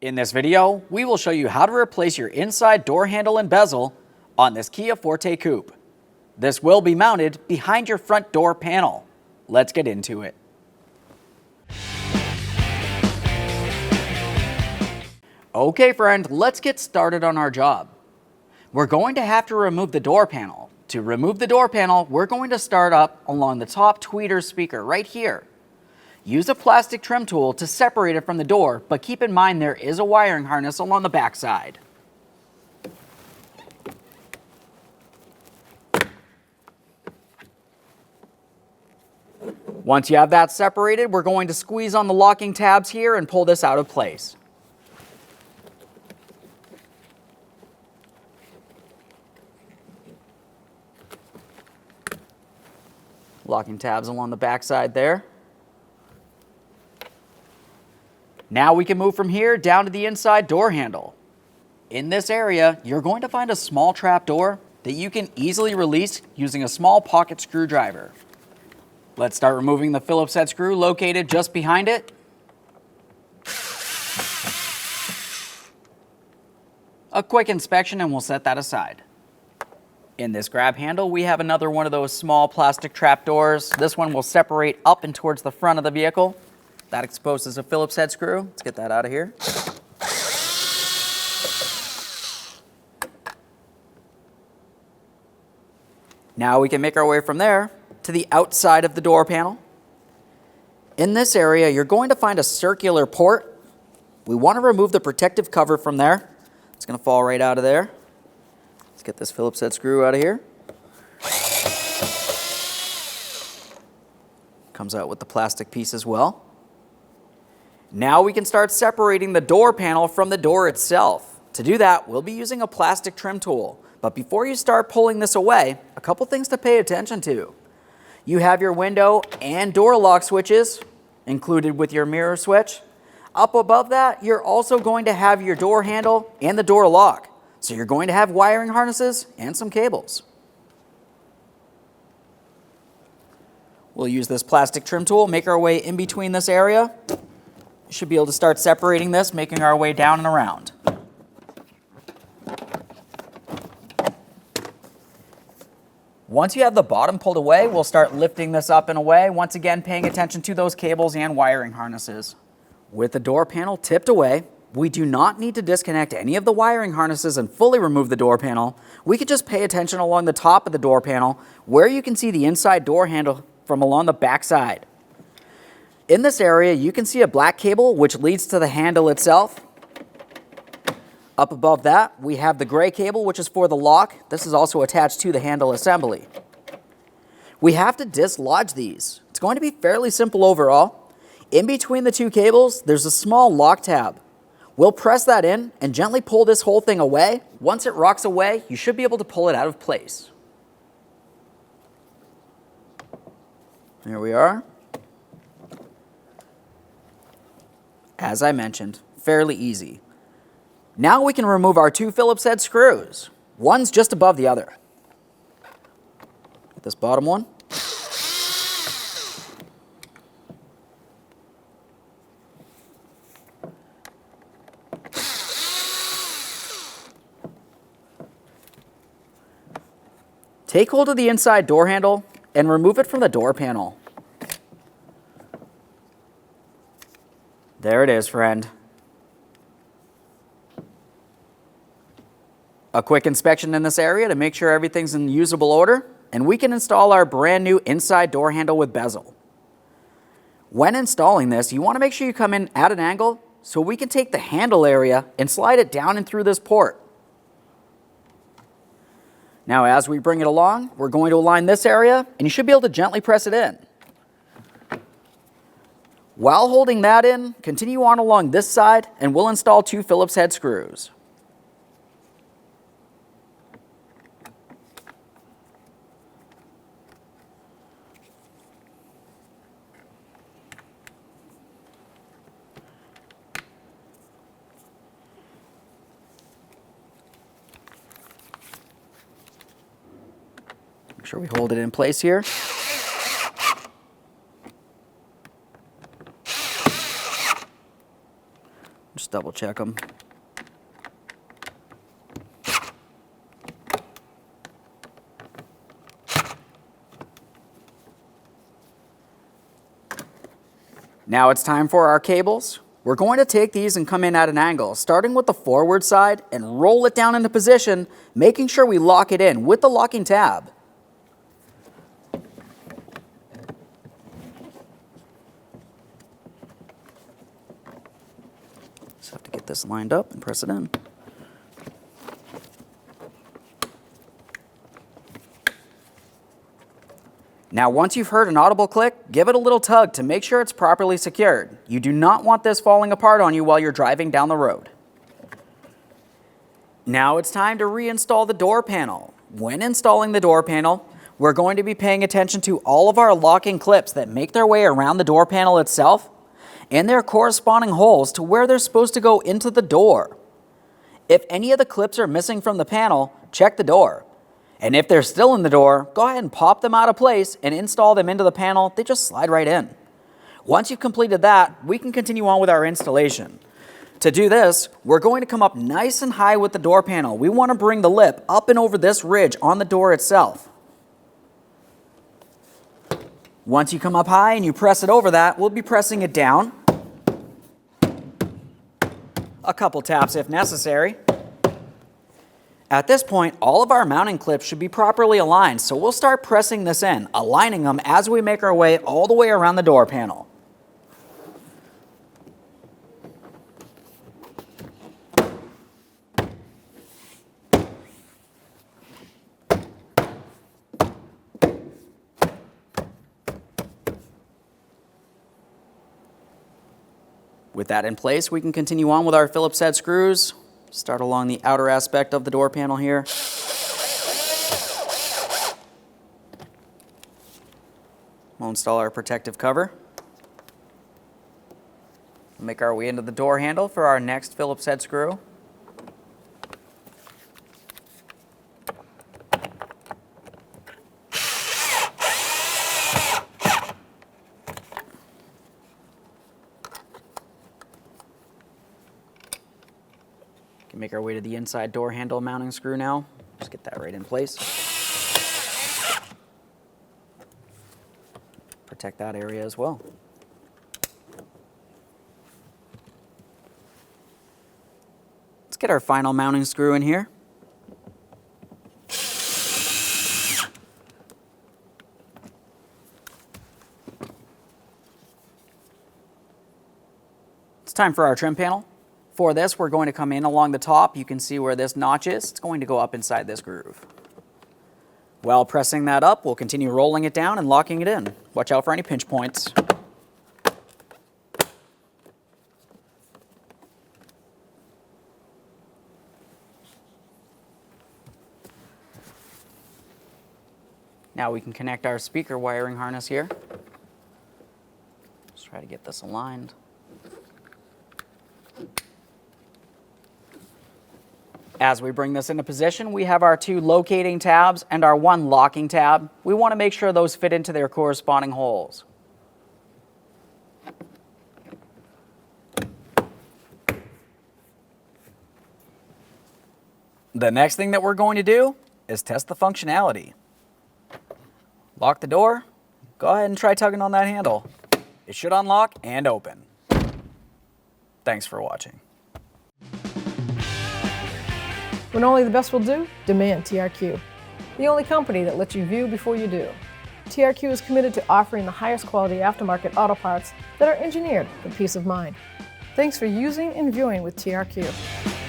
In this video, we will show you how to replace your inside door handle and bezel on this Kia Forte Koup. This will be mounted behind your front door panel. Let's get into it. Okay friend, let's get started on our job. We're going to have to remove the door panel. To remove the door panel, we're going to start up along the top tweeter speaker right here. Use a plastic trim tool to separate it from the door, but keep in mind there is a wiring harness along the back side. Once you have that separated, we're going to squeeze on the locking tabs here and pull this out of place. Locking tabs along the back side there. Now we can move from here down to the inside door handle. In this area, you're going to find a small trap door that you can easily release using a small pocket screwdriver. Let's start removing the Phillips head screw located just behind it. A quick inspection and we'll set that aside. In this grab handle, we have another one of those small plastic trap doors. This one will separate up and towards the front of the vehicle. That exposes a Phillips head screw. Let's get that out of here. Now we can make our way from there to the outside of the door panel. In this area, you're going to find a circular port. We want to remove the protective cover from there. It's going to fall right out of there. Let's get this Phillips head screw out of here. Comes out with the plastic piece as well. Now we can start separating the door panel from the door itself. To do that, we'll be using a plastic trim tool. But before you start pulling this away, a couple things to pay attention to. You have your window and door lock switches included with your mirror switch. Up above that, you're also going to have your door handle and the door lock. So you're going to have wiring harnesses and some cables. We'll use this plastic trim tool, make our way in between this area. Should be able to start separating this, making our way down and around. Once you have the bottom pulled away, we'll start lifting this up and away, once again paying attention to those cables and wiring harnesses. With the door panel tipped away, we do not need to disconnect any of the wiring harnesses and fully remove the door panel. We could just pay attention along the top of the door panel where you can see the inside door handle from along the back side. In this area, you can see a black cable which leads to the handle itself. Up above that, we have the gray cable which is for the lock. This is also attached to the handle assembly. We have to dislodge these. It's going to be fairly simple overall. In between the two cables, there's a small lock tab. We'll press that in and gently pull this whole thing away. Once it rocks away, you should be able to pull it out of place. There we are. As I mentioned, fairly easy. Now we can remove our two Phillips head screws. One's just above the other. Get this bottom one. Take hold of the inside door handle and remove it from the door panel. There it is, friend. A quick inspection in this area to make sure everything's in usable order, and we can install our brand new inside door handle with bezel. When installing this, you want to make sure you come in at an angle so we can take the handle area and slide it down and through this port. Now as we bring it along, we're going to align this area, and you should be able to gently press it in. While holding that in, continue on along this side and we'll install two Phillips head screws. Make sure we hold it in place here. double check them. Now it's time for our cables. We're going to take these and come in at an angle, starting with the forward side and roll it down into position, making sure we lock it in with the locking tab. Just have to get this lined up and press it in. Now, once you've heard an audible click, give it a little tug to make sure it's properly secured. You do not want this falling apart on you while you're driving down the road. Now it's time to reinstall the door panel. When installing the door panel, we're going to be paying attention to all of our locking clips that make their way around the door panel itself and their corresponding holes to where they're supposed to go into the door. If any of the clips are missing from the panel, check the door. And if they're still in the door, go ahead and pop them out of place and install them into the panel. They just slide right in. Once you've completed that, we can continue on with our installation. To do this, we're going to come up nice and high with the door panel. We want to bring the lip up and over this ridge on the door itself. Once you come up high and you press it over that, we'll be pressing it down. A couple taps if necessary. At this point, all of our mounting clips should be properly aligned, so we'll start pressing this in, aligning them as we make our way all the way around the door panel. With that in place, we can continue on with our Phillips head screws. Start along the outer aspect of the door panel here. We'll install our protective cover. Make our way into the door handle for our next Phillips head screw. Make our way to the inside door handle mounting screw now. Just get that right in place. Protect that area as well. Let's get our final mounting screw in here. It's time for our trim panel. For this, we're going to come in along the top. You can see where this notch is. It's going to go up inside this groove. While pressing that up, we'll continue rolling it down and locking it in. Watch out for any pinch points. Now we can connect our speaker wiring harness here. Let's try to get this aligned. As we bring this into position, we have our 2 locating tabs and our 1 locking tab. We want to make sure those fit into their corresponding holes. The next thing that we're going to do is test the functionality. Lock the door. Go ahead and try tugging on that handle. It should unlock and open. Thanks for watching. When only the best will do, demand TRQ. The only company that lets you view before you do. TRQ is committed to offering the highest quality aftermarket auto parts that are engineered for peace of mind. Thanks for using and viewing with TRQ.